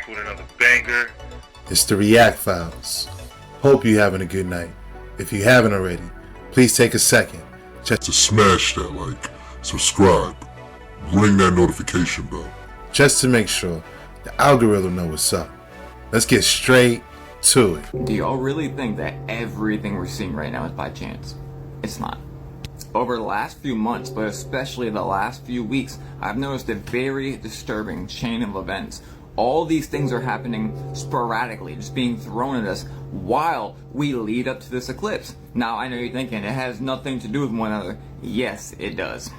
back with another banger. It's the React Files. Hope you're having a good night. If you haven't already, please take a second just to smash that like, subscribe, ring that notification bell. Just to make sure the algorithm knows what's up. Let's get straight to it. Do y'all really think that everything we're seeing right now is by chance? It's not. Over the last few months, but especially the last few weeks, I've noticed a very disturbing chain of events. All these things are happening sporadically, just being thrown at us while we lead up to this eclipse. Now, I know you're thinking it has nothing to do with one another. Yes, it does.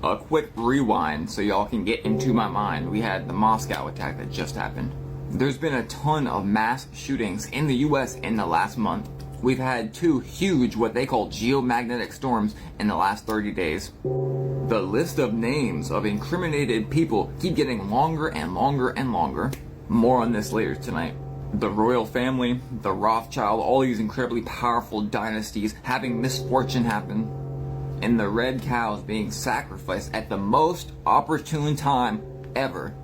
A quick rewind so y'all can get into my mind. We had the Moscow attack that just happened. There's been a ton of mass shootings in the US in the last month. We've had 2 huge, what they call geomagnetic storms in the last 30 days. The list of names of incriminated people keep getting longer and longer and longer. More on this later tonight. The royal family, the Rothschild, all these incredibly powerful dynasties having misfortune happen. And the red cows being sacrificed at the most opportune time ever.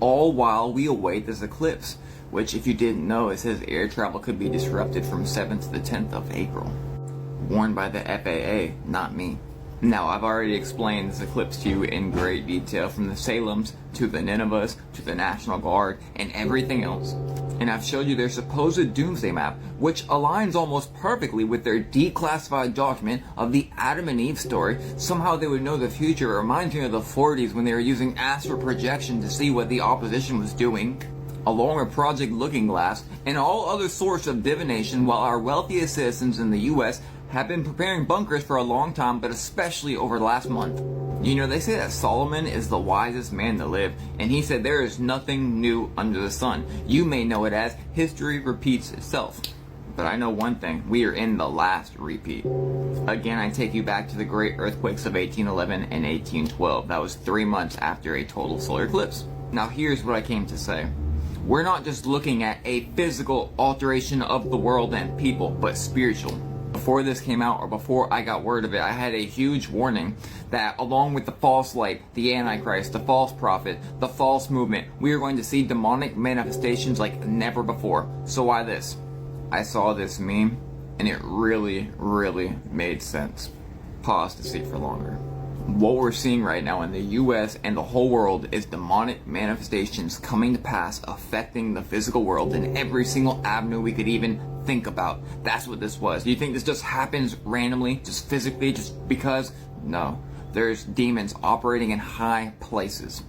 All while we await this eclipse, which, if you didn't know, it says air travel could be disrupted from 7th to the 10th of April. Warned by the FAA, not me. Now, I've already explained this eclipse to you in great detail, from the Salems to the Ninevehs to the National Guard and everything else. And I've showed you their supposed doomsday map, which aligns almost perfectly with their declassified document of the Adam and Eve story. Somehow they would know the future. It reminds me of the 40s when they were using astral projection to see what the opposition was doing, along with Project Looking Glass and all other sorts of divination, while our wealthiest citizens in the US have been preparing bunkers for a long time, but especially over the last month. You know, they say that Solomon is the wisest man to live, and he said there is nothing new under the sun. You may know it as history repeats itself. But I know one thing, we are in the last repeat. Again, I take you back to the great earthquakes of 1811 and 1812. That was 3 months after a total solar eclipse. Now here's what I came to say. We're not just looking at a physical alteration of the world and people, but spiritual. Before this came out, or before I got word of it, I had a huge warning that along with the false light, the Antichrist, the false prophet, the false movement, we are going to see demonic manifestations like never before. So why this? I saw this meme, and it really made sense. Pause to see for longer. What we're seeing right now in the US and the whole world is demonic manifestations coming to pass, affecting the physical world in every single avenue we could even think about. That's what this was. Do you think this just happens randomly, just physically, just because? No. There's demons operating in high places.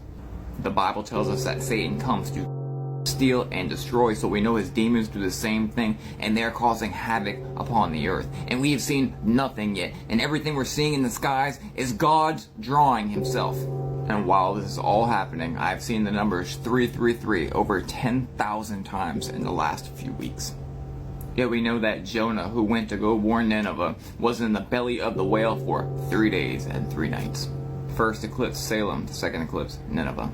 The Bible tells us that Satan comes to steal and destroy, so we know his demons do the same thing, and they're causing havoc upon the earth. And we have seen nothing yet, and everything we're seeing in the skies is God's drawing himself. And while this is all happening, I've seen the numbers 333 over 10,000 times in the last few weeks. Yet we know that Jonah, who went to go warn Nineveh, was in the belly of the whale for 3 days and 3 nights. First eclipse Salem, second eclipse Nineveh.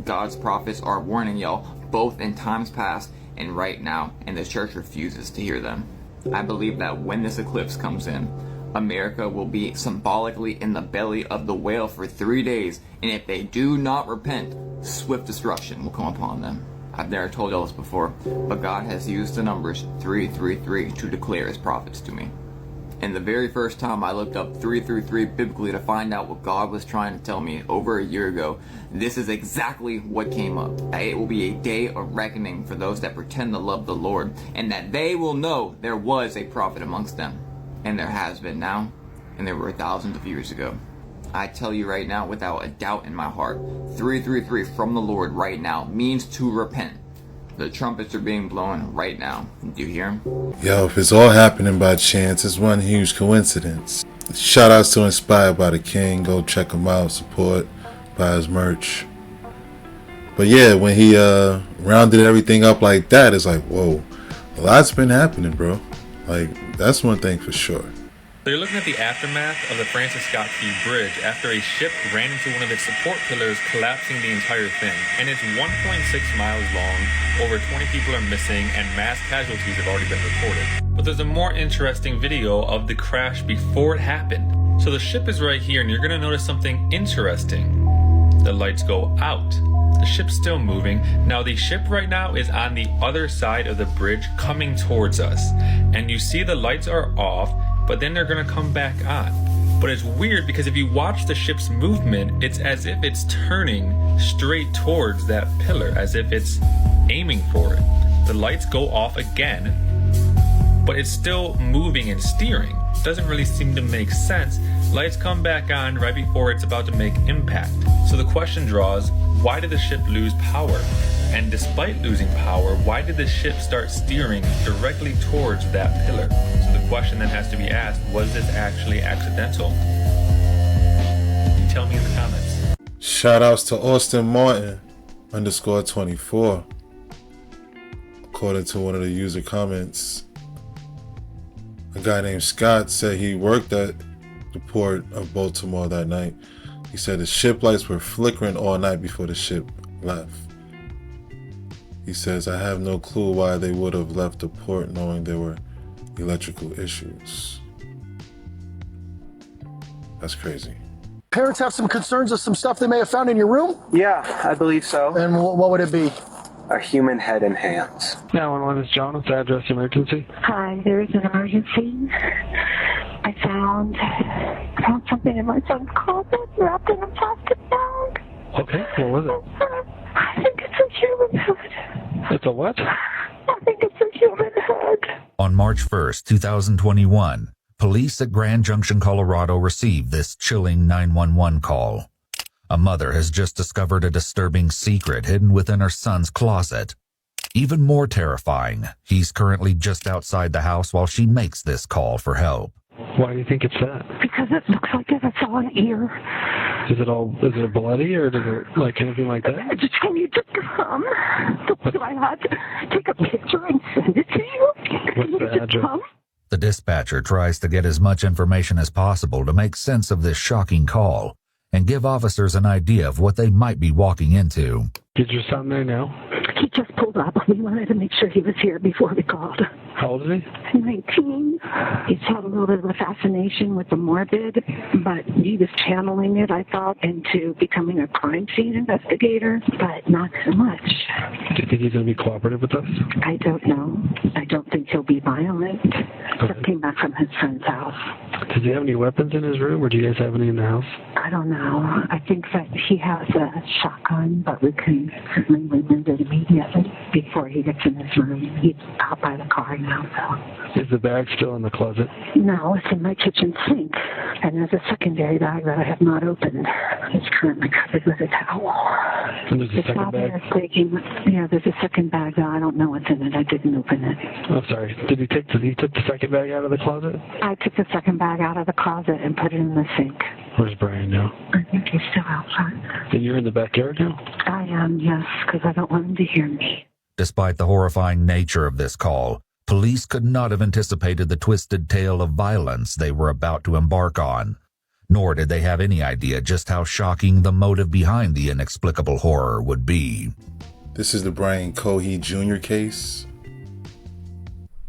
God's prophets are warning y'all, both in times past and right now, and the church refuses to hear them. I believe that when this eclipse comes in, America will be symbolically in the belly of the whale for 3 days, and if they do not repent, swift destruction will come upon them. I've never told y'all this before, but God has used the numbers 333 to declare his prophets to me. And the very first time I looked up 333 biblically to find out what God was trying to tell me over a year ago, this is exactly what came up. That it will be a day of reckoning for those that pretend to love the Lord, and that they will know there was a prophet amongst them. And there has been now, and there were thousands of years ago. I tell you right now, without a doubt in my heart, 333 from the Lord right now means to repent. The trumpets are being blown right now. Do you hear them? Yo, if it's all happening by chance, it's one huge coincidence. Shout outs to Inspired by the King. Go check him out, support, buy his merch. But yeah, when he rounded everything up like that, it's like, whoa, a lot's been happening, bro. Like, that's one thing for sure. So you're looking at the aftermath of the Francis Scott Key Bridge after a ship ran into one of its support pillars, collapsing the entire thing. And it's 1.6 miles long, over 20 people are missing, and mass casualties have already been reported. But there's a more interesting video of the crash before it happened. So the ship is right here, and you're going to notice something interesting. The lights go out. the ship's still moving. Now the ship right now is on the other side of the bridge coming towards us. And you see the lights are off, but then they're gonna come back on. But it's weird because if you watch the ship's movement, it's as if it's turning straight towards that pillar, as if it's aiming for it. The lights go off again, but it's still moving and steering. Doesn't really seem to make sense. Lights come back on right before it's about to make impact. So the question draws, why did the ship lose power? And despite losing power, why did the ship start steering directly towards that pillar? So the question then has to be asked, was this actually accidental? Tell me in the comments. Shout outs to Austin Martin _24. According to one of the user comments, a guy named Scott said he worked at the port of Baltimore that night. He said the ship lights were flickering all night before the ship left. He says, I have no clue why they would have left the port knowing there were electrical issues. That's crazy. Parents have some concerns of some stuff they may have found in your room? Yeah, I believe so. And what would it be? A human head and hands. 911 is John. What's the address emergency? Hi, there is an emergency. I found something in my son's closet wrapped in a plastic bag. Okay, what was it? I think it's a human head. It's a what? I think it's a human head. On March 1st, 2021, police at Grand Junction, Colorado received this chilling 911 call. A mother has just discovered a disturbing secret hidden within her son's closet. Even more terrifying, he's currently just outside the house while she makes this call for help. Why do you think it's that? Because it looks like it's all an ear. Is it bloody or does it like anything like that? I just need to come. So I had to take a picture and send it to you. What's the address? The dispatcher tries to get as much information as possible to make sense of this shocking call and give officers an idea of what they might be walking into. Is your son there now? He just pulled up. We wanted to make sure he was here before we called. How old is he? 19. He's had a little bit of a fascination with the morbid, but he was channeling it, I thought, into becoming a crime scene investigator, but not so much. Do you think he's going to be cooperative with us? I don't know. I don't think he'll be violent. Just came back from his friend's house. Does he have any weapons in his room, or do you guys have any in the house? I don't know. I think that he has a shotgun, but we can certainly remove it immediately before he gets in his room. He's out by the car now, so. Is the bag still in the closet? No, it's in my kitchen sink. And there's a secondary bag that I have not opened. It's currently covered with a towel. And there's a second bag? There's a second bag that I don't know what's in it. I didn't open it. Oh, sorry. Did he took the second bag out of the closet? I took the second bag out of the closet and put it in the sink. Where's Brian now? I think he's still outside. Then you're in the backyard now? I am, yes, because I don't want him to hear me. Despite the horrifying nature of this call, police could not have anticipated the twisted tale of violence they were about to embark on. Nor did they have any idea just how shocking the motive behind the inexplicable horror would be. This is the Brian Kohi Jr. case.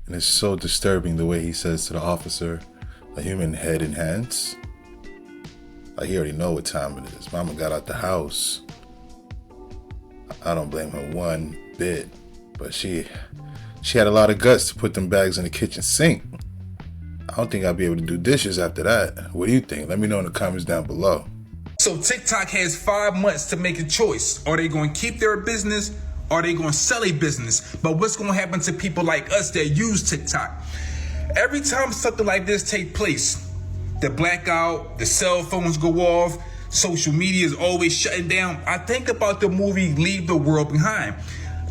And it's so disturbing the way he says to the officer, a human head and hands. Like he already know what time it is. Mama got out the house. I don't blame her one bit. But she had a lot of guts to put them bags in the kitchen sink. I don't think I'll be able to do dishes after that. What do you think? Let me know in the comments down below. So TikTok has 5 months to make a choice. Are they going to keep their business? Or are they going to sell a business? But what's going to happen to people like us that use TikTok? Every time something like this take place, the blackout, the cell phones go off, social media is always shutting down, I think about the movie Leave the World Behind.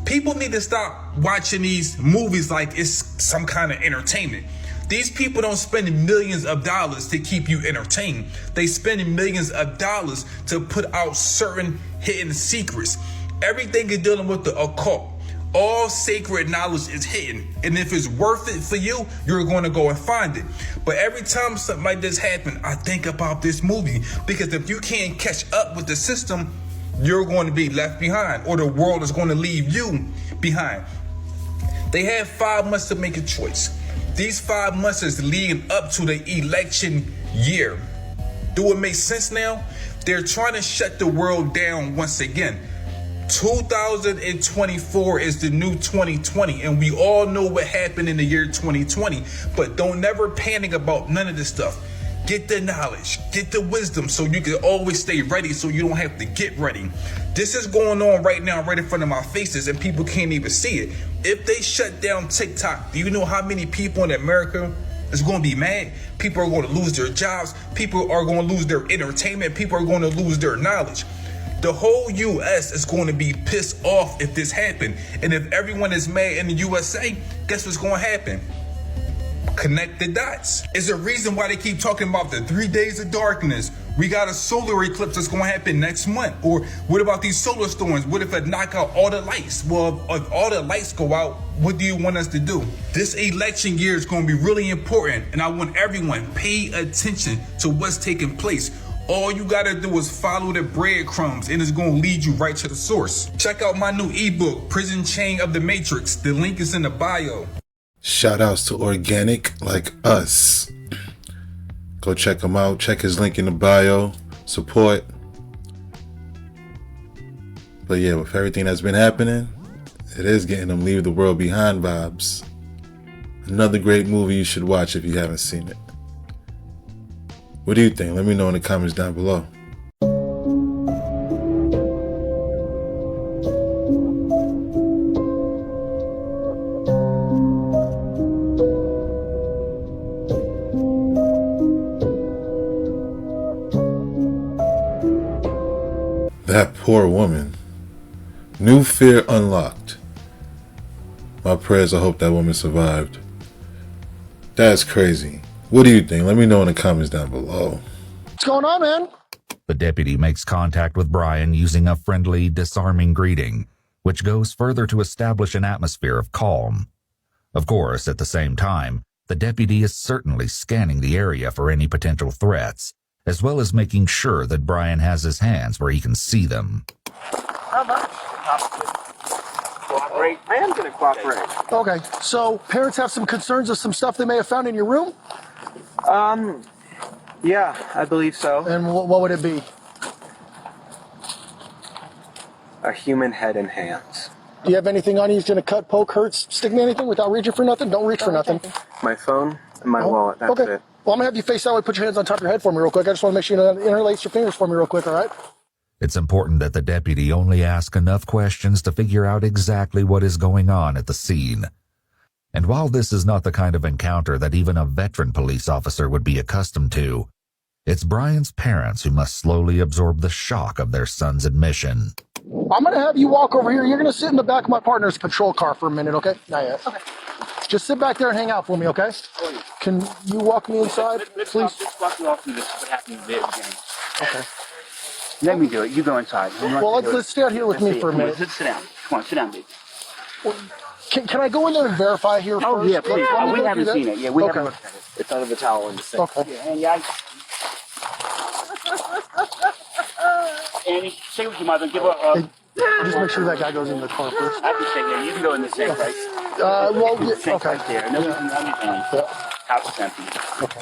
People need to stop watching these movies like it's some kind of entertainment. These people don't spend millions of dollars to keep you entertained. They spend millions of dollars to put out certain hidden secrets. Everything is dealing with the occult. All sacred knowledge is hidden. And if it's worth it for you, you're going to go and find it. But every time something like this happens, I think about this movie. Because if you can't catch up with the system, you're going to be left behind, or the world is going to leave you behind. They have 5 months to make a choice. These 5 months is leading up to the election year. Do it make sense now? They're trying to shut the world down once again. 2024 is the new 2020, and we all know what happened in the year 2020, but don't never panic about none of this stuff. Get the knowledge, get the wisdom, so you can always stay ready, so you don't have to get ready. This is going on right now, right in front of my faces, and people can't even see it. If they shut down TikTok, do you know how many people in America is going to be mad? People are going to lose their jobs. People are going to lose their entertainment. People are going to lose their knowledge. The whole U.S. is going to be pissed off if this happened. And if everyone is mad in the USA, guess what's going to happen? Connect the dots. It's a reason why they keep talking about the 3 days of darkness. We got a solar eclipse that's going to happen next month. Or what about these solar storms? What if it knock out all the lights? Well, if all the lights go out, what do you want us to do? This election year is going to be really important, and I want everyone pay attention to what's taking place. All you got to do is follow the breadcrumbs, and it's going to lead you right to the source. Check out my new ebook, Prison Chain of the Matrix. The link is in the bio. Shout outs to Organic Like Us. Go check him out. Check his link in the bio. Support. But yeah, with everything that's been happening, it is getting them leave the world behind vibes. Another great movie you should watch if you haven't seen it. What do you think? Let me know in the comments down below. That poor woman. New fear unlocked. My prayers, I hope that woman survived. That's crazy. What do you think? Let me know in the comments down below. What's going on, man? The deputy makes contact with Brian using a friendly, disarming greeting, which goes further to establish an atmosphere of calm. Of course, at the same time, the deputy is certainly scanning the area for any potential threats, as well as making sure that Brian has his hands where he can see them. Cooperate. I am going to cooperate. Okay, so parents have some concerns of some stuff they may have found in your room? Yeah, I believe so. And what would it be? A human head and hands. Do you have anything on you that's going to cut, poke, hurt, stick me anything without reaching for nothing? Don't reach for nothing. My phone and my wallet, that's okay. it. Well, I'm going to have you face that way. Put your hands on top of your head for me real quick. I just want to make sure you interlace your fingers for me real quick, all right? It's important that the deputy only ask enough questions to figure out exactly what is going on at the scene. And while this is not the kind of encounter that even a veteran police officer would be accustomed to, it's Brian's parents who must slowly absorb the shock of their son's admission. I'm going to have you walk over here. You're going to sit in the back of my partner's patrol car for a minute, okay? Not yet. Okay. Just sit back there and hang out for me, okay? Can you walk me inside, please? Let's walk you all through this, what happened in the video game. Okay. Let me do it. You go inside. Well, let's stay out here with me for a minute. Sit down. Come on, sit down, baby. Can I go in there and verify here first? Oh, yeah, please. We haven't seen it. Yeah, we haven't Okay. looked at it. It's under the towel in the sink. Okay. Yeah, and yeah. Annie, stay with your mother. Give her a... Just make sure that guy goes in the car first. I can stay there. You can go in the sink, right? Well, The sink okay. right there. No, Yeah. house is empty. Okay.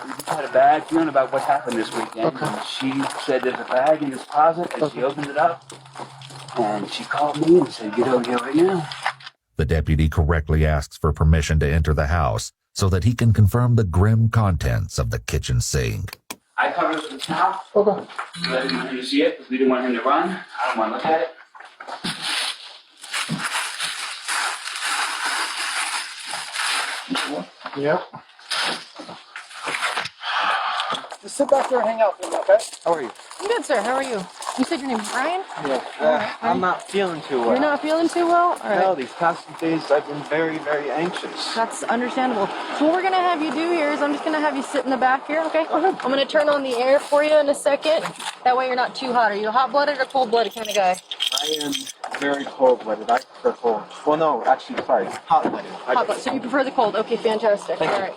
We just had a bad feeling about what happened this weekend. Okay. And she said there's a bag in this closet, and she opened it up. And she called me and said, get over here right now. The deputy correctly asks for permission to enter the house so that he can confirm the grim contents of the kitchen sink. I covered it with a towel. Okay. Let him to see it because we didn't want him to run. I don't want to look at it. Yeah. Just sit back there and hang out for me, okay? How are you? I'm good, sir. How are you? You said your name's Brian? Yeah. I'm not feeling too well. You're not feeling too well? All right. No, these past few days I've been very, very anxious. That's understandable. So what we're going to have you do here is I'm just going to have you sit in the back here, okay? I'm going to turn on the air for you in a second. That way you're not too hot. Are you a hot-blooded or cold-blooded kind of guy? I am very cold-blooded. I prefer cold. Well, no, actually, sorry, hot-blooded. Hot-blooded. So you prefer the cold. Okay, fantastic. All right.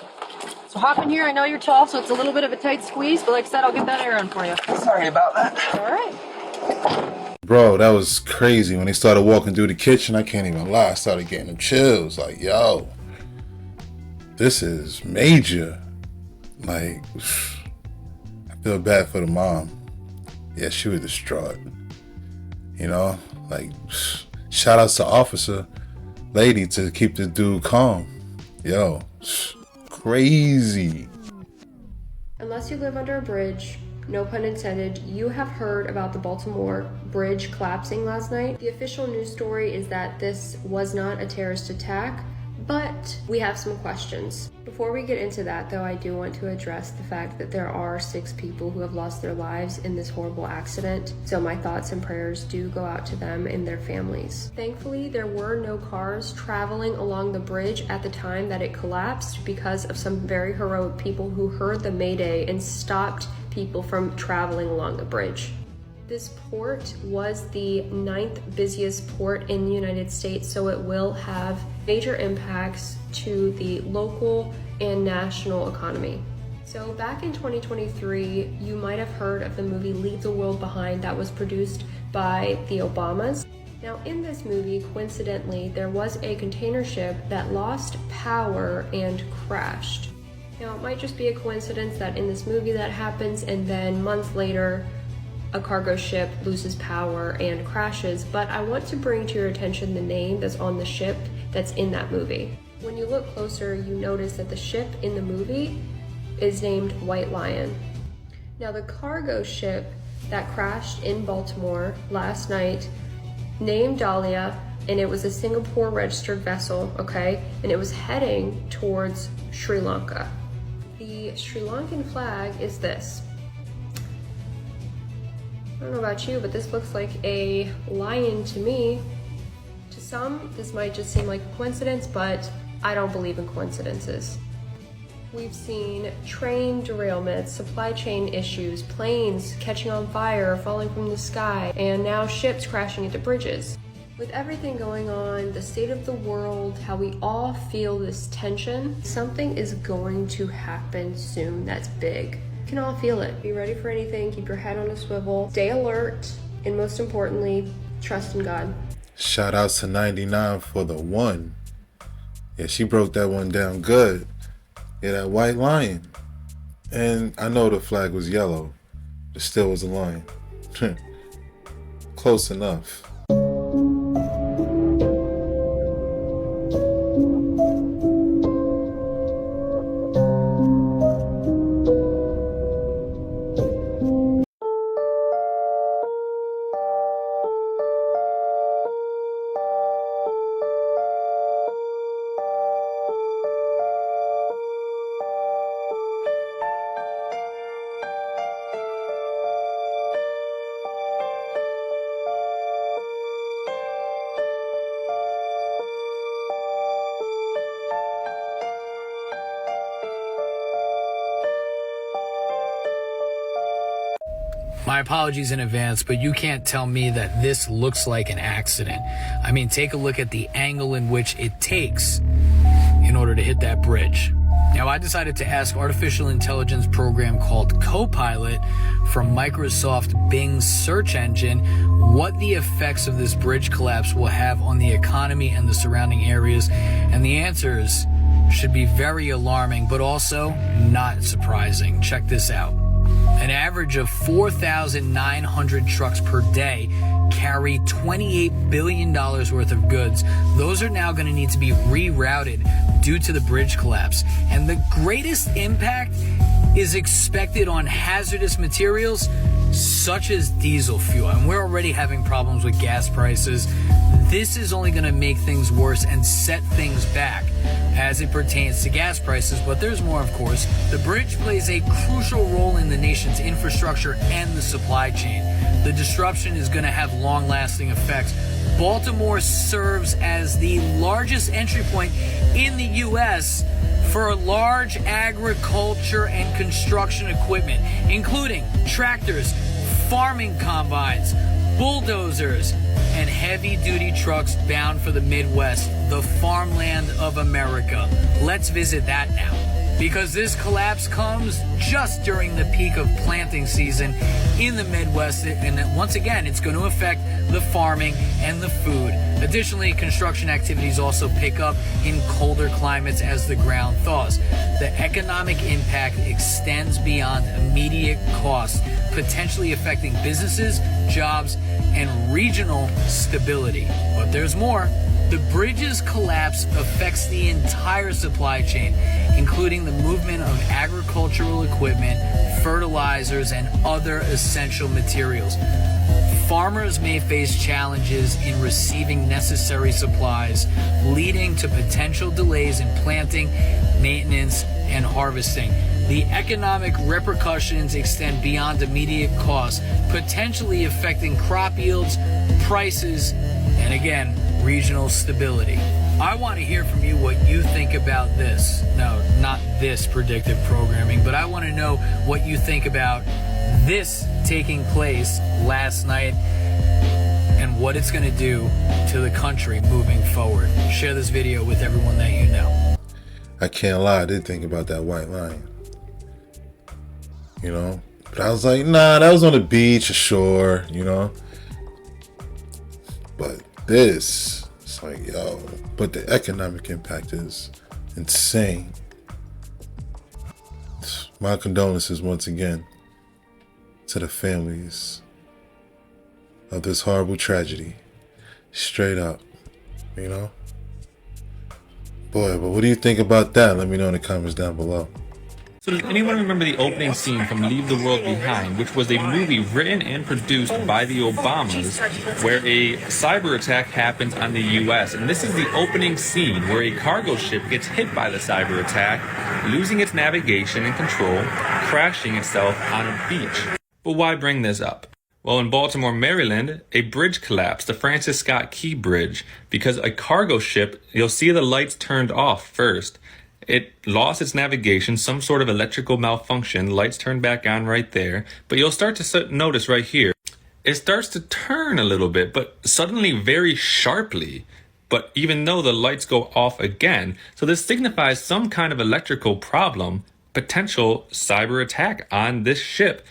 So hop in here. I know you're tall, so it's a little bit of a tight squeeze, but like I said, I'll get that air on for you. Sorry about that. All right. Bro, that was crazy. When they started walking through the kitchen, I can't even lie. I started getting them chills. Like, yo, this is major. Like, I feel bad for the mom. Yeah, she was distraught. You know, like, shout outs to Officer Lady to keep the dude calm. Yo, crazy. Unless you live under a bridge, no pun intended, you have heard about the Baltimore bridge collapsing last night. The official news story is that this was not a terrorist attack, but we have some questions. Before we get into that though, I do want to address the fact that there are 6 people who have lost their lives in this horrible accident. So my thoughts and prayers do go out to them and their families. Thankfully, there were no cars traveling along the bridge at the time that it collapsed because of some very heroic people who heard the mayday and stopped people from traveling along the bridge. This port was the 9th busiest port in the United States, so it will have major impacts to the local and national economy. So back in 2023, you might have heard of the movie Leave the World Behind that was produced by the Obamas. Now in this movie, coincidentally, there was a container ship that lost power and crashed. Now it might just be a coincidence that in this movie that happens and then months later, a cargo ship loses power and crashes, but I want to bring to your attention the name that's on the ship that's in that movie. When you look closer, you notice that the ship in the movie is named White Lion. Now the cargo ship that crashed in Baltimore last night, named Dahlia, and it was a Singapore registered vessel, okay? And it was heading towards Sri Lanka. The Sri Lankan flag is this. I don't know about you, but this looks like a lion to me. To some, this might just seem like a coincidence, but I don't believe in coincidences. We've seen train derailments, supply chain issues, planes catching on fire, falling from the sky, and now ships crashing into bridges. With everything going on, the state of the world, how we all feel this tension, something is going to happen soon that's big. You can all feel it. Be ready for anything, keep your head on a swivel, stay alert, and most importantly, trust in God. Shout outs to 99 for the one. Yeah, she broke that one down good. Yeah, that white lion. And I know the flag was yellow, but still was a lion. Close enough. My apologies in advance, but you can't tell me that this looks like an accident. I mean, take a look at the angle in which it takes in order to hit that bridge. Now, I decided to ask artificial intelligence program called Copilot from Microsoft Bing's search engine what the effects of this bridge collapse will have on the economy and the surrounding areas. And the answers should be very alarming, but also not surprising. Check this out. An average of 4,900 trucks per day carry $28 billion worth of goods. Those are now going to need to be rerouted due to the bridge collapse. And the greatest impact is expected on hazardous materials such as diesel fuel. And we're already having problems with gas prices. This is only going to make things worse and set things back as it pertains to gas prices, but there's more, of course. The bridge plays a crucial role in the nation's infrastructure and the supply chain. The disruption is going to have long-lasting effects. Baltimore serves as the largest entry point in the U.S. for large agriculture and construction equipment, including tractors, farming combines, bulldozers, and heavy-duty trucks bound for the Midwest, the farmland of America. Let's visit that now. because this collapse comes just during the peak of planting season in the Midwest, and once again, it's going to affect the farming and the food. Additionally, construction activities also pick up in colder climates as the ground thaws. The economic impact extends beyond immediate costs, potentially affecting businesses, jobs, and regional stability. But there's more. The bridge's collapse affects the entire supply chain, including the movement of agricultural equipment, fertilizers, and other essential materials. Farmers may face challenges in receiving necessary supplies, leading to potential delays in planting, maintenance, and harvesting. The economic repercussions extend beyond immediate costs, potentially affecting crop yields, prices, and again, regional stability. I want to hear from you what you think about this. No, not this predictive programming, but I want to know what you think about this taking place last night and what it's going to do to the country moving forward. Share this video with everyone that you know. I can't lie, I did think about that white line. You know? But I was like, nah, that was on the beach or shore, you know? But this, it's like, yo, but the economic impact is insane. My condolences once again to the families of this horrible tragedy. Straight up, you know? Boy, but what do you think about that? Let me know in the comments down below. So does anyone remember the opening scene from Leave the World Behind, which was a movie written and produced by the Obamas, where a cyber attack happens on the US? And this is the opening scene where a cargo ship gets hit by the cyber attack, losing its navigation and control, crashing itself on a beach. But why bring this up? Well, in Baltimore, Maryland, a bridge collapsed, the Francis Scott Key Bridge, because a cargo ship, you'll see the lights turned off first. It lost its navigation, some sort of electrical malfunction, lights turned back on right there, but you'll start to notice right here, it starts to turn a little bit, but suddenly very sharply. But even though the lights go off again, so this signifies some kind of electrical problem, potential cyber attack on this ship,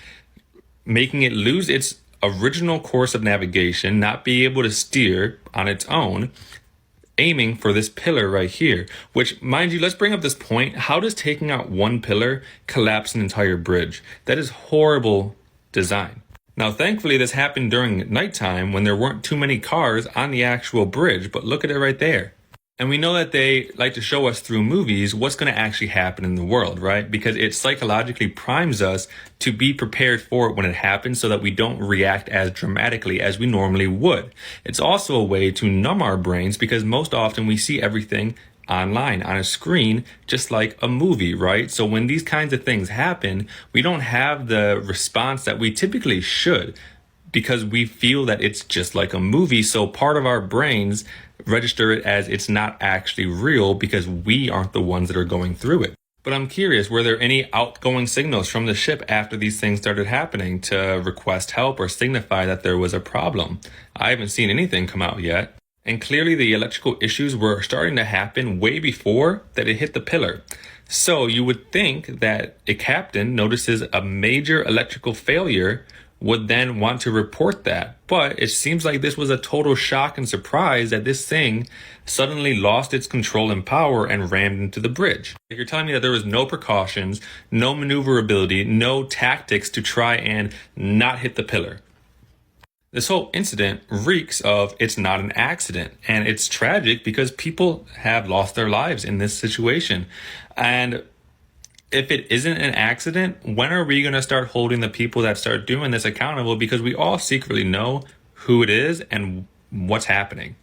making it lose its original course of navigation, not be able to steer on its own, aiming for this pillar right here, which, mind you, let's bring up this point. How does taking out one pillar collapse an entire bridge? That is horrible design. Now, thankfully, this happened during nighttime when there weren't too many cars on the actual bridge, but look at it right there. And we know that they like to show us through movies what's going to actually happen in the world, right? Because it psychologically primes us to be prepared for it when it happens so that we don't react as dramatically as we normally would. It's also a way to numb our brains because most often we see everything online on a screen, just like a movie, right? So when these kinds of things happen, we don't have the response that we typically should because we feel that it's just like a movie. So part of our brains register it as it's not actually real because we aren't the ones that are going through it. But I'm curious, were there any outgoing signals from the ship after these things started happening to request help or signify that there was a problem? I haven't seen anything come out yet. And clearly the electrical issues were starting to happen way before that it hit the pillar. So you would think that a captain notices a major electrical failure would then want to report that. But it seems like this was a total shock and surprise that this thing suddenly lost its control and power and rammed into the bridge. You're telling me that there was no precautions, no maneuverability, no tactics to try and not hit the pillar. This whole incident reeks of it's not an accident, and it's tragic because people have lost their lives in this situation. And if it isn't an accident, when are we going to start holding the people that start doing this accountable? Because we all secretly know who it is and what's happening.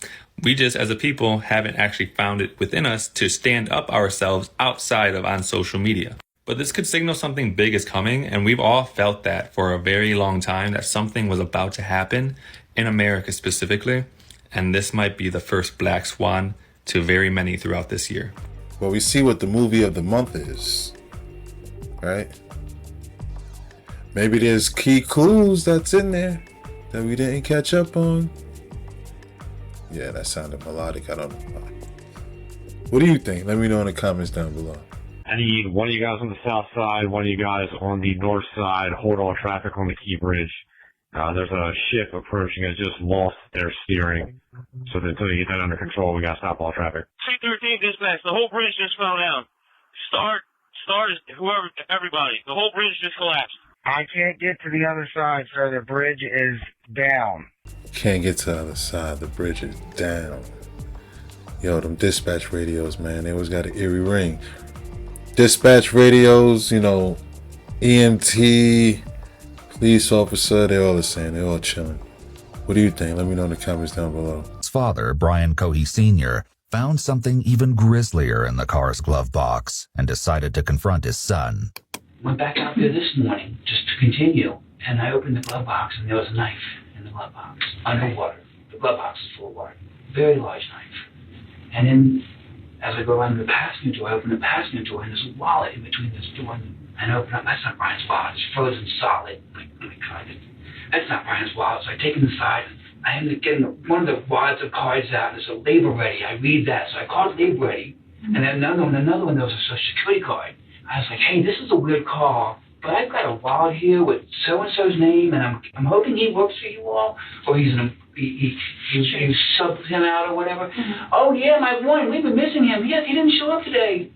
We just, as a people, haven't actually found it within us to stand up ourselves outside of on social media. But this could signal something big is coming, and we've all felt that for a very long time, that something was about to happen in America specifically, and this might be the first black swan to very many throughout this year. Well, we see what the movie of the month is, right? Maybe there's key clues that's in there that we didn't catch up on. Yeah, that sounded melodic. I don't know why. What do you think? Let me know in the comments down below. I need one of you guys on the south side, one of you guys on the north side, hold all traffic on the Key Bridge. There's a ship approaching. It just lost their steering. So until you get that under control, we gotta stop all traffic. C-13 dispatch, the whole bridge just fell down. Start, whoever, everybody. The whole bridge just collapsed. I can't get to the other side, sir. The bridge is down. Can't get to the other side. The bridge is down. Yo, them dispatch radios, man, they always got an eerie ring. Dispatch radios, you know, EMT, police officer, they're all the same. They're all chilling. What do you think? Let me know in the comments down below. His father, Brian Kohi Sr., found something even grislier in the car's glove box and decided to confront his son. Went back out there this morning just to continue, and I opened the glove box, and there was a knife in the glove box, underwater. The glove box is full of water. Very large knife. And then, as I go around the passenger door, I open the passenger door, and there's a wallet in between this door and I open up. That's not Brian's wallet. It's frozen solid. Like, oh my God. That's not Brian's wallet. So I take it inside. I end up getting one of the wads of cards out. There's a label ready. I read that. So I called label ready. And then another one, there was a social security card. I was like, hey, this is a weird call, but I've got a wallet here with so-and-so's name, and I'm hoping he works for you all, or you subbed him out or whatever. Mm-hmm. Oh, yeah, my one, we've been missing him. Yes, he didn't show up today.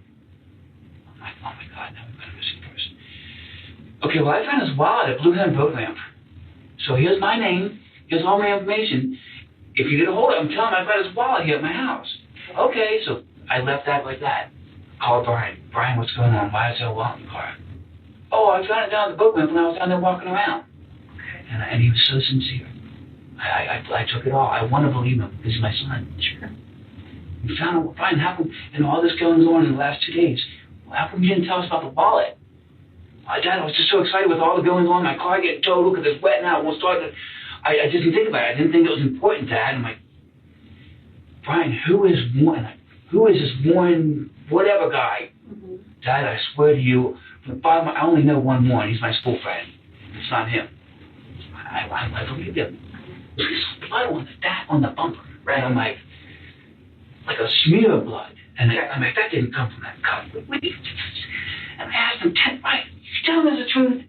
I'm like, oh, my God, now we've got a missing person. Okay, well, I found his wallet at Blue Hen Boat Ramp. So here's my name. Here's all my information. If you get a hold of him, tell him I've got his wallet here at my house. Okay, so I left that like that. Called Brian. Brian, what's going on? Why is there a wallet in the car? Oh, I found it down at the boat ramp when I was down there walking around. And he was so sincere. I took it all. I want to believe him. This is my son. Sure. You found out, Brian, how come, and all this going on in the last 2 days, how come you didn't tell us about the wallet? Dad, I was just so excited with all the goings on. My car getting totaled because it's wet now. It won't start. I just didn't think about it. I didn't think it was important, Dad. I'm like, Brian, who is this Warren whatever guy? Mm-hmm. Dad, I swear to you, I only know one Warren. He's my school friend. It's not him. I believe him. There's blood on the bumper, right? I'm like a smear of blood. And I'm like, that didn't come from that cut. And I asked him, right, you tell him the truth.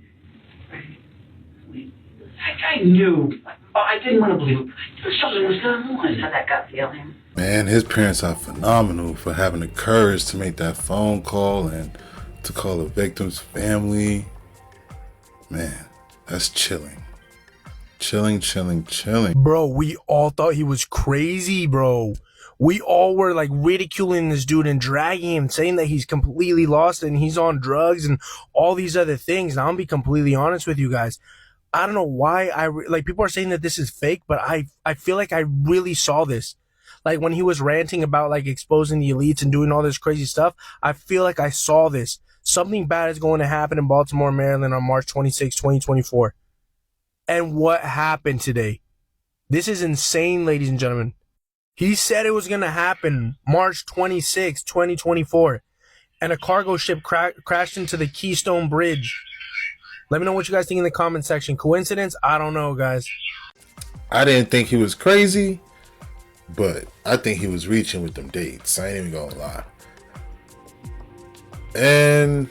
I knew. I didn't want to believe it. Something was going on. How that gut feeling? Man, his parents are phenomenal for having the courage to make that phone call and to call the victim's family. Man, that's chilling. Chilling. Bro, we all thought he was crazy, bro. We all were like ridiculing this dude and dragging him, saying that he's completely lost and he's on drugs and all these other things. Now, I'm gonna be completely honest with you guys. I don't know why people are saying that this is fake, but I feel like I really saw this. Like when he was ranting about like exposing the elites and doing all this crazy stuff, I feel like I saw this. Something bad is going to happen in Baltimore, Maryland on March 26, 2024. And what happened today? This is insane, ladies and gentlemen. He said it was going to happen March 26, 2024. And a cargo ship crashed into the Keystone Bridge. Let me know what you guys think in the comment section. Coincidence? I don't know, guys. I didn't think he was crazy, but I think he was reaching with them dates. I ain't even gonna lie. And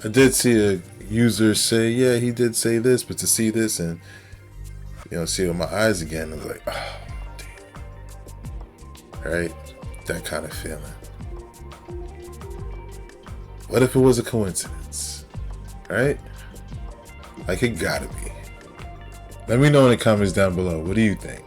I did see a user say, yeah, he did say this, but to see this and, see it with my eyes again, I was like, oh, damn. Right? That kind of feeling. What if it was a coincidence? Right? Like, it gotta be. Let me know in the comments down below. What do you think?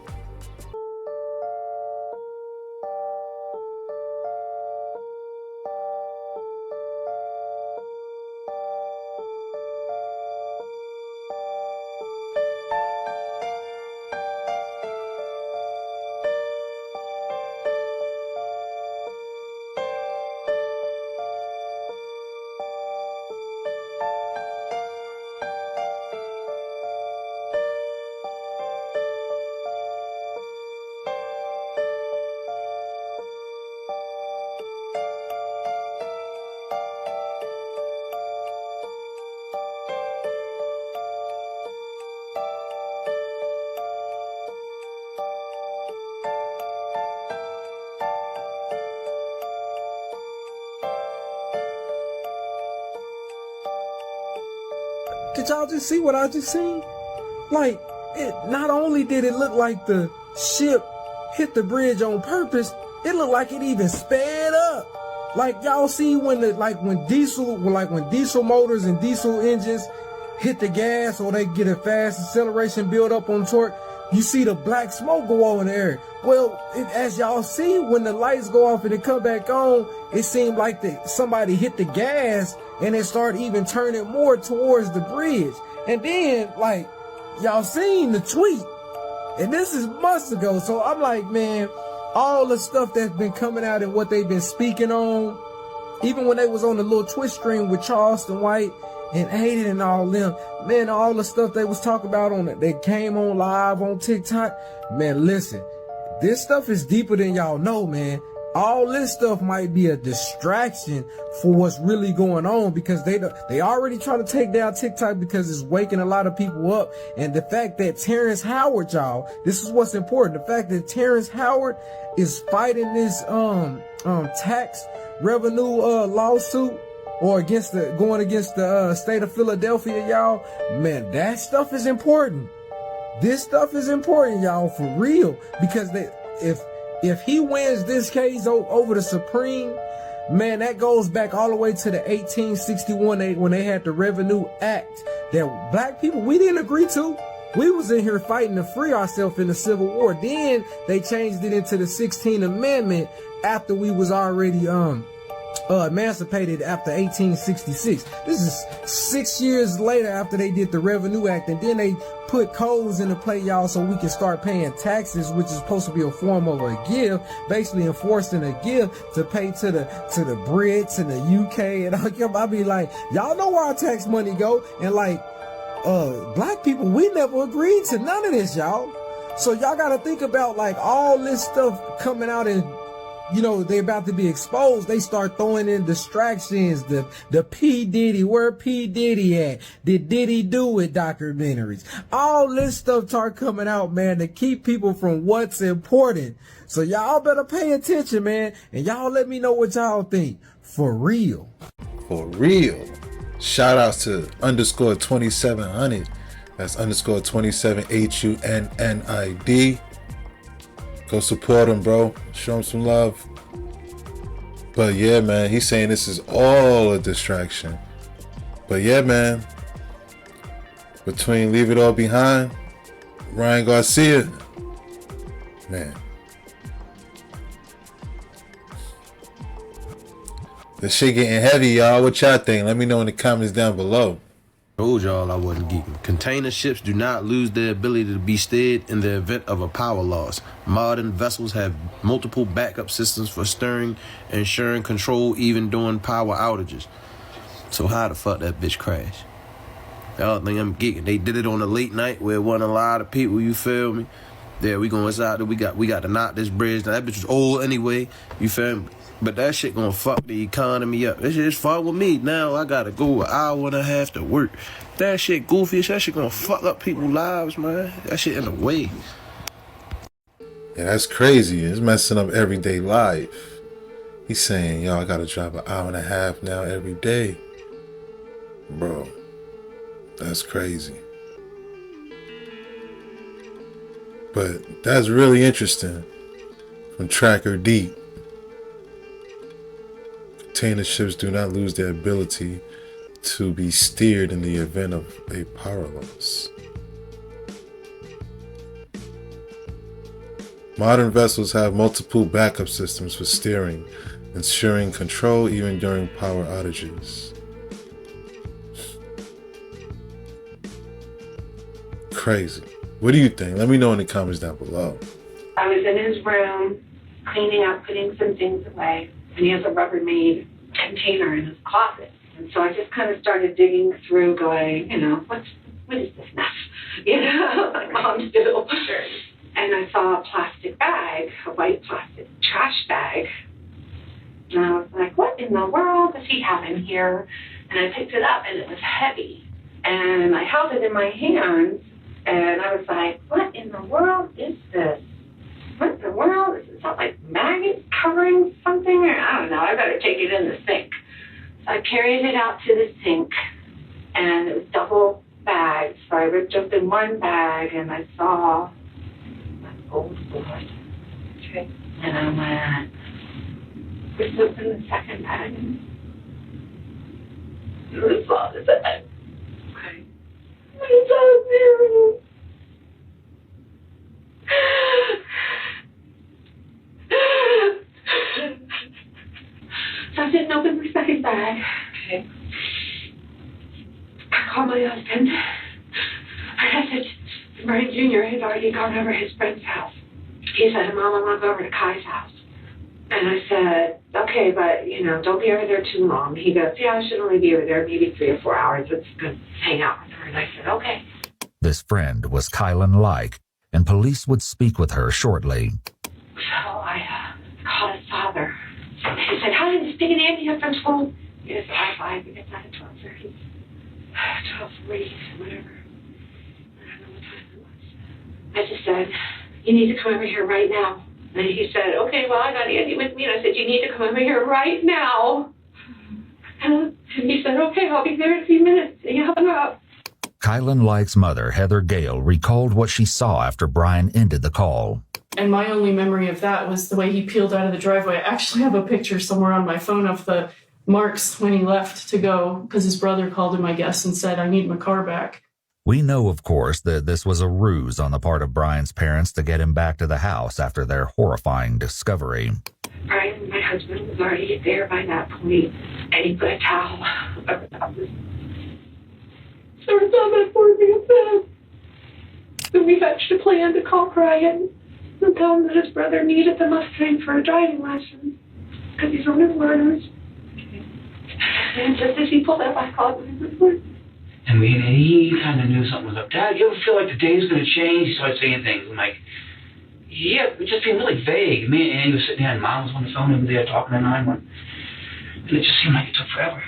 Did y'all just see what I just seen? Like, it not only did it look like the ship hit the bridge on purpose, it looked like it even sped up. Like y'all see when when diesel motors and diesel engines hit the gas or they get a fast acceleration build up on torque, you see the black smoke go on in the air. Well, as y'all see, when the lights go off and it come back on, it seemed like somebody hit the gas and it started even turning more towards the bridge. And then, like, y'all seen the tweet, and this is months ago. So I'm like, man, all the stuff that's been coming out and what they've been speaking on, even when they was on the little Twitch stream with Charleston White and Aiden and all them, man, all the stuff they was talking about on it, they came on live on TikTok. Man, listen, this stuff is deeper than y'all know, man. All this stuff might be a distraction for what's really going on, because they already trying to take down TikTok because it's waking a lot of people up. And the fact that Terrence Howard, y'all, this is what's important. The fact that Terrence Howard is fighting this tax revenue lawsuit or going against the state of Philadelphia, y'all, man, that stuff is important. This stuff is important, y'all, for real, because if he wins this case over the Supreme, man, that goes back all the way to the 1861 when they had the Revenue Act that black people, we didn't agree to. We was in here fighting to free ourselves in the Civil War. Then they changed it into the 16th Amendment after we was already emancipated after 1866. This is 6 years later after they did the Revenue Act, and then they put codes into play, y'all, so we can start paying taxes, which is supposed to be a form of a gift, basically enforcing a gift to pay to the Brits and the UK. And I'll be like, y'all know where our tax money go, and like black people, we never agreed to none of this, y'all. So y'all got to think about like all this stuff coming out, and you know, they about to be exposed. They start throwing in distractions, the P. Diddy, where P. Diddy at? Did Diddy do it documentaries? All this stuff start coming out, man, to keep people from what's important. So y'all better pay attention, man. And y'all let me know what y'all think. For real. For real. Shout outs to _2700. That's _27 HUNNID. Go support him, bro. Show him some love. But yeah, man, he's saying this is all a distraction. But yeah, man, between Leave It All Behind, Ryan Garcia, man, this shit getting heavy, y'all. What y'all think? Let me know in the comments down below. Told y'all I wasn't geeking. Container ships do not lose their ability to be steered in the event of a power loss. Modern vessels have multiple backup systems for steering, ensuring control even during power outages. So how the fuck that bitch crash? Y'all think I'm geeking? They did it on a late night where it wasn't a lot of people, you feel me? Yeah, we going inside there, we got to knock this bridge. Now that bitch was old anyway, you feel me? But that shit gonna fuck the economy up. This shit's fun with me. Now I gotta go an hour and a half to work. That shit goofy. That shit gonna fuck up people's lives, man. That shit in the way. Yeah, that's crazy. It's messing up everyday life. He's saying, yo, I gotta drive an hour and a half now every day. Bro, that's crazy. But that's really interesting. From Tracker Deep. Container ships do not lose their ability to be steered in the event of a power loss. Modern vessels have multiple backup systems for steering, ensuring control even during power outages. Crazy. What do you think? Let me know in the comments down below. I was in his room cleaning up, putting some things away, and he has a Rubbermaid container in his closet. And so I just kind of started digging through, going, you know, what is this mess? You know, like moms do. Sure. And I saw a plastic bag, a white plastic trash bag. And I was like, what in the world does he have in here? And I picked it up, and it was heavy. And I held it in my hands, and I was like, what in the world is this? What in the world? Is it like maggots covering something? Or I don't know. I better take it in the sink. So I carried it out to the sink, and it was double bags. So I ripped open one bag and I saw an old boy. Okay. And I went, ripped open the second bag and I saw the bag. Okay. I saw a mirror. So I didn't open the second bag. Okay. I called my husband. I said, Brian Jr. had already gone over to his friend's house. He said, Mom, I want to go over to Kai's house. And I said, okay, but, don't be over there too long. He goes, yeah, I should only be over there maybe 3 or 4 hours. It's good to hang out with her. And I said, okay. This friend was Kylan Like, and police would speak with her shortly. So I called his father. He said, hi, I'm just picking Andy up from school. It's 5, it gets out at 12:30. 12:40, whatever. I don't know what time it was. I just said, you need to come over here right now. And he said, okay, well, I got Andy with me. And I said, you need to come over here right now. And he said, okay, I'll be there in a few minutes. And he hung up. Kylan Like's mother, Heather Gale, recalled what she saw after Brian ended the call. And my only memory of that was the way he peeled out of the driveway. I actually have a picture somewhere on my phone of the marks when he left to go, because his brother called him, I guess, and said, I need my car back. We know, of course, that this was a ruse on the part of Brian's parents to get him back to the house after their horrifying discovery. Brian, my husband, was already there by that point, and he put a towel over top of his. So it's on that poor man's bed. And we hatched a plan to call Brian and tell him that his brother needed the Mustang for a driving lesson because he's on his learners. And just as he pulled up, I called him. And he kind of knew something was up. Dad, you ever feel like the day's going to change? He started saying things. I'm like, yeah, we're just being really vague. Me and Andy was sitting there, and Mom was on the phone over there talking to 911. And it just seemed like it took forever.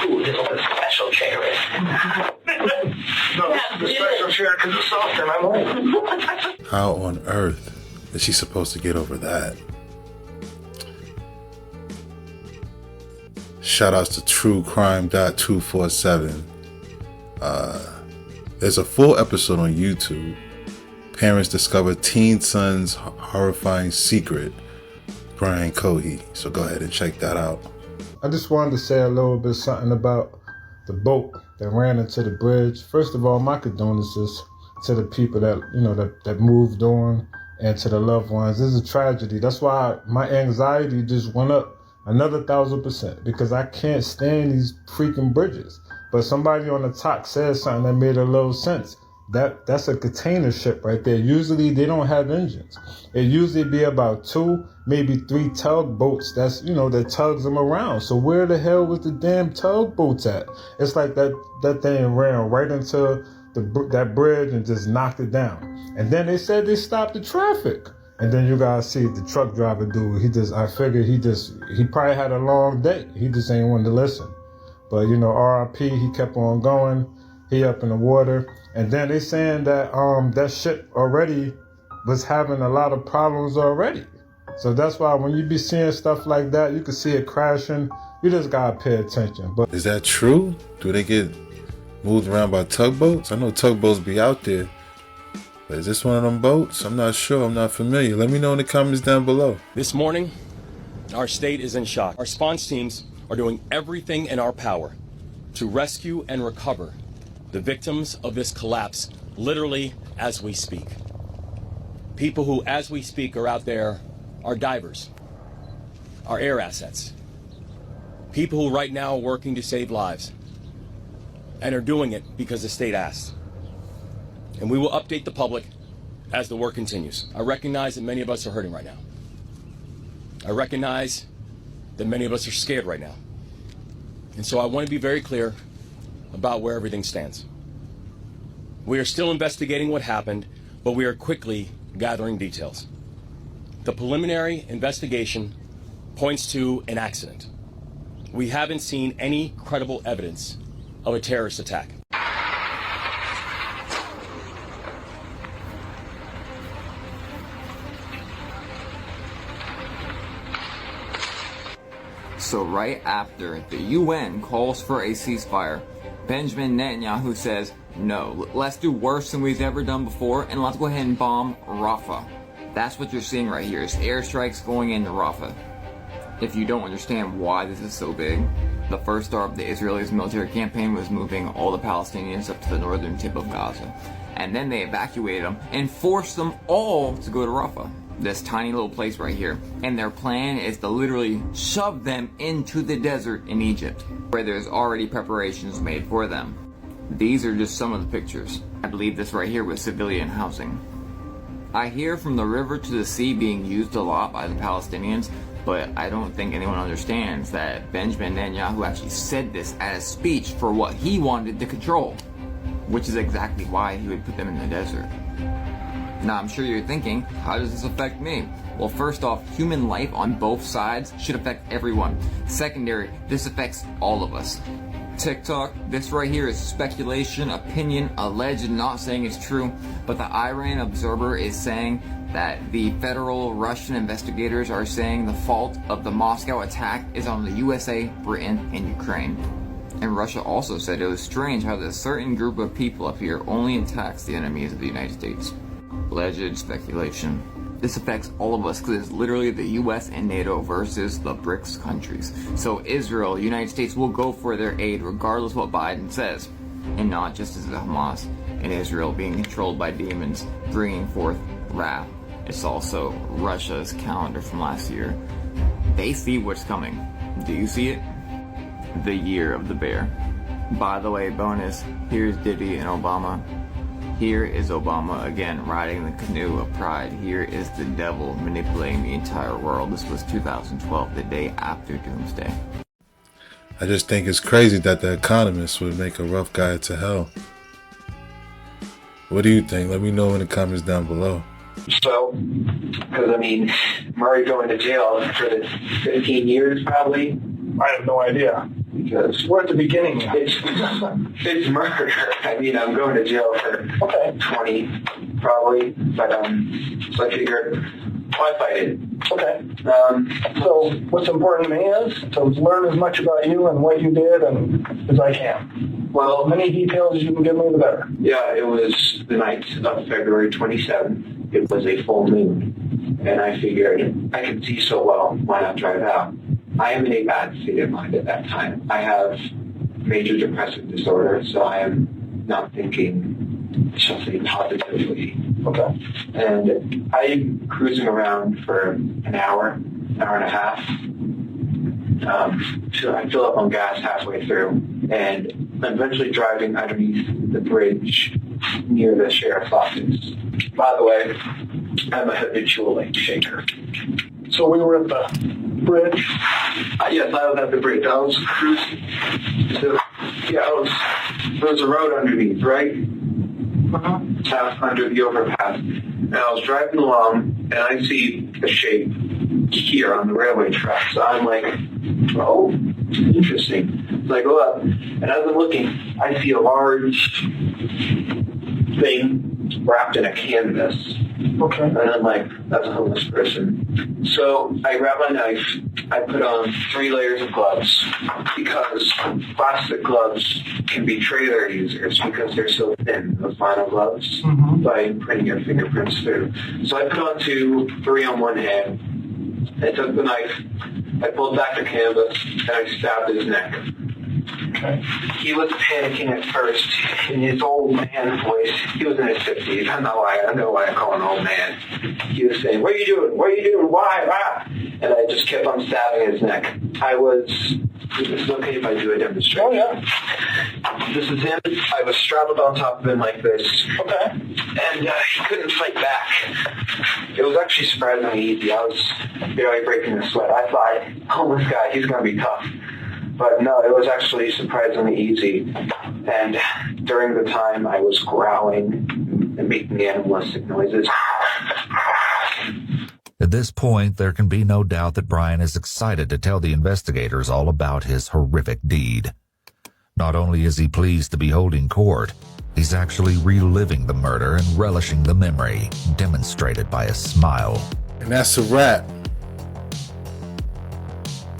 Ooh, there's a special chair in. No, this is the special chair because it's soft and I'm old. How on earth is she supposed to get over that? Shoutouts to TrueCrime.247. There's a full episode on YouTube. Parents discover teen son's horrifying secret. Brian Kohi. So go ahead and check that out. I just wanted to say a little bit something about the boat that ran into the bridge. First of all, my condolences to the people that moved on and to the loved ones. This is a tragedy. That's why my anxiety just went up another 1,000% because I can't stand these freaking bridges. But somebody on the top said something that made a little sense. That's a container ship right there. Usually they don't have engines. It usually be about 2, maybe 3 tugboats that tugs them around. So where the hell was the damn tugboats at? It's like that thing ran right into that bridge and just knocked it down. And then they said they stopped the traffic. And then you guys see the truck driver dude. I figured he probably had a long day. He just ain't wanted to listen. But RIP, he kept on going. He up in the water. And then they saying that that ship already was having a lot of problems already. So that's why when you be seeing stuff like that, you can see it crashing. You just gotta pay attention. But is that true? Do they get moved around by tugboats? I know tugboats be out there. But is this one of them boats? I'm not sure. I'm not familiar. Let me know in the comments down below. This morning, our state is in shock. Our response teams are doing everything in our power to rescue and recover the victims of this collapse, literally as we speak. People who, as we speak, are out there are divers, are air assets. People who right now are working to save lives and are doing it because the state asked. And we will update the public as the work continues. I recognize that many of us are hurting right now. I recognize that many of us are scared right now. And so I want to be very clear about where everything stands. We are still investigating what happened, but we are quickly gathering details. The preliminary investigation points to an accident. We haven't seen any credible evidence of a terrorist attack. So right after the UN calls for a ceasefire, Benjamin Netanyahu says, no, let's do worse than we've ever done before, and let's go ahead and bomb Rafah. That's what you're seeing right here, is airstrikes going into Rafah. If you don't understand why this is so big, the first start of the Israelis' military campaign was moving all the Palestinians up to the northern tip of Gaza. And then they evacuated them and forced them all to go to Rafah, this tiny little place right here. And their plan is to literally shove them into the desert in Egypt, where there's already preparations made for them. These are just some of the pictures. I believe this right here was civilian housing. I hear from the river to the sea being used a lot by the Palestinians, but I don't think anyone understands that Benjamin Netanyahu actually said this as a speech for what he wanted to control, which is exactly why he would put them in the desert. Now I'm sure you're thinking, how does this affect me? Well, first off, human life on both sides should affect everyone. Secondary, this affects all of us. TikTok, this right here is speculation, opinion, alleged, not saying it's true, but the Iran Observer is saying that the federal Russian investigators are saying the fault of the Moscow attack is on the USA, Britain, and Ukraine. And Russia also said it was strange how this certain group of people up here only attacks the enemies of the United States. Alleged speculation. This affects all of us because it's literally the US and NATO versus the BRICS countries. So Israel, the United States will go for their aid regardless what Biden says. And not just as the Hamas and Israel being controlled by demons, bringing forth wrath. It's also Russia's calendar from last year. They see what's coming. Do you see it? The year of the bear. By the way, bonus, here's Diddy and Obama. Here is Obama again riding the canoe of pride. Here is the devil manipulating the entire world. This was 2012, the day after Doomsday. I just think it's crazy that the Economist would make a rough guide to hell. What do you think? Let me know in the comments down below. So, because I mean, Murray going to jail for the 15 years probably. I have no idea. Because we're at the beginning. It's murder. I mean, I'm going to jail for 20 probably, but so I figured, why fight it? Okay. So what's important to me is to learn as much about you and what you did and as I can. Well, as many details as you can give me, the better. Yeah, it was the night of February 27th. It was a full moon, and I figured I could see so well, why not drive out? I am in a bad state of mind at that time. I have major depressive disorder, so I am not thinking, shall say, positively. Okay. And I'm cruising around for an hour and a half. So I fill up on gas halfway through, and I'm eventually driving underneath the bridge near the sheriff's office. By the way, I'm a habitual lane shaker. So we were at the bridge? Yes, I was at the bridge. I was cruising. So, there was a road underneath, right? Under the overpass. And I was driving along, and I see a shape here on the railway track. So I'm like, oh, interesting. So I go up, and as I'm looking, I see a large thing wrapped in a canvas. Okay. And I'm like, that's a homeless person. So I grab my knife, I put on 3 layers of gloves, because plastic gloves can betray their users because they're so thin, those vinyl gloves, by putting your fingerprints through. So I put on 2, 3 on one hand, I took the knife, I pulled back the canvas, and I stabbed his neck. Okay. He was panicking at first in his old man voice. He was in his 50s. I know why I call him old man. He was saying, what are you doing? What are you doing? Why? Ah! And I just kept on stabbing his neck. Is it okay if I do a demonstration? Oh, yeah. This is him. I was straddled on top of him like this. Okay. And he couldn't fight back. It was actually surprisingly easy. I was barely breaking a sweat. I thought, oh, this guy, he's going to be tough. But no, it was actually surprisingly easy. And during the time, I was growling and making animalistic noises. At this point, there can be no doubt that Brian is excited to tell the investigators all about his horrific deed. Not only is he pleased to be holding court, he's actually reliving the murder and relishing the memory, demonstrated by a smile. And that's a wrap.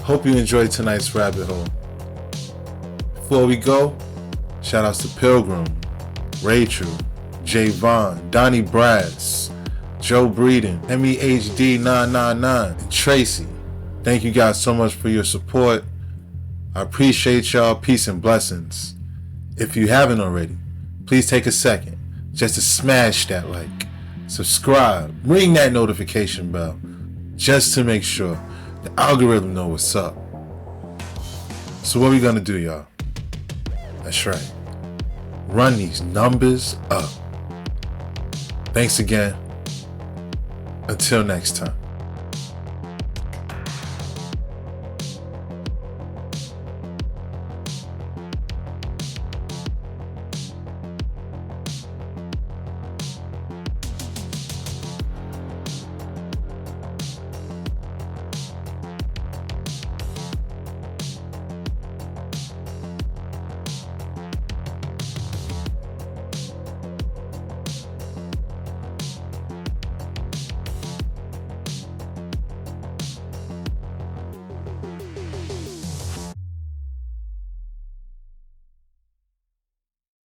Hope you enjoyed tonight's rabbit hole. Before we go, Shout outs to Pilgrim, Rachel, Javon, Donnie Brass, Joe Breeden, MEHD999, and Tracy. Thank you guys so much for your support. I appreciate y'all. Peace and blessings. If you haven't already, please take a second just to smash that like, subscribe, ring that notification bell, just to make sure the algorithm know what's up. So what we gonna do, y'all? That's right. Run these numbers up. Thanks again. Until next time.